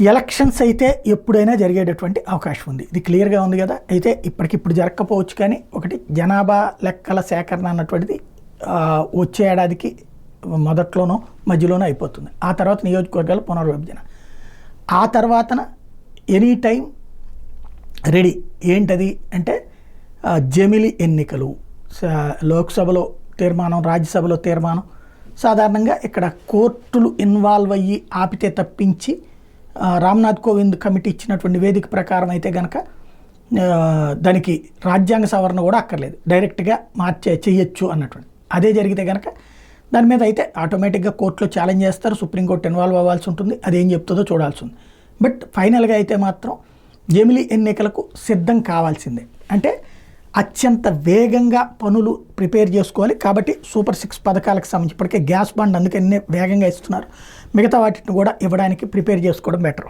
Elections అయితే ఎప్పుడైనా జరిగేటటువంటి అవకాశం ఉంది, ఇది క్లియర్గా ఉంది కదా. అయితే ఇప్పటికిప్పుడు జరగకపోవచ్చు, కానీ ఒకటి జనాభా లెక్కల సేకరణ అన్నటువంటిది వచ్చే ఏడాదికి మొదట్లోనో మధ్యలోనో అయిపోతుంది. ఆ తర్వాత నియోజకవర్గాల పునర్విభజన, ఆ తర్వాతన ఎనీ టైం రెడీ. ఏంటది అంటే జమిలి ఎన్నికలు, లోక్సభలో తీర్మానం, రాజ్యసభలో తీర్మానం. సాధారణంగా ఇక్కడ కోర్టులు ఇన్వాల్వ్ అయ్యి ఆపితే తప్పించి రామ్నాథ్ కోవింద్ కమిటీ ఇచ్చినటువంటి వేదిక ప్రకారం అయితే కనుక దానికి రాజ్యాంగ సవరణ కూడా అక్కర్లేదు, డైరెక్ట్గా చేయొచ్చు అన్నటువంటి. అదే జరిగితే కనుక దాని మీద అయితే ఆటోమేటిక్గా కోర్టులో ఛాలెంజ్ చేస్తారు, సుప్రీంకోర్టు ఇన్వాల్వ్ అవ్వాల్సి ఉంటుంది, అదేం చెప్తుందో చూడాల్సి ఉంది. బట్ ఫైనల్గా అయితే మాత్రం జమిలీ ఎన్నికలకు సిద్ధం కావాల్సిందే. అంటే అత్యంత వేగంగా పనులు ప్రిపేర్ చేసుకోవాలి. కాబట్టి సూపర్ 6 పథకాలకు సంబంధించి ఇప్పటికే గ్యాస్ బండ్ అందుకనే వేగంగా ఇస్తున్నారు, మిగతా వాటిని కూడా ఇవ్వడానికి ప్రిపేర్ చేసుకోవడం బెటర్.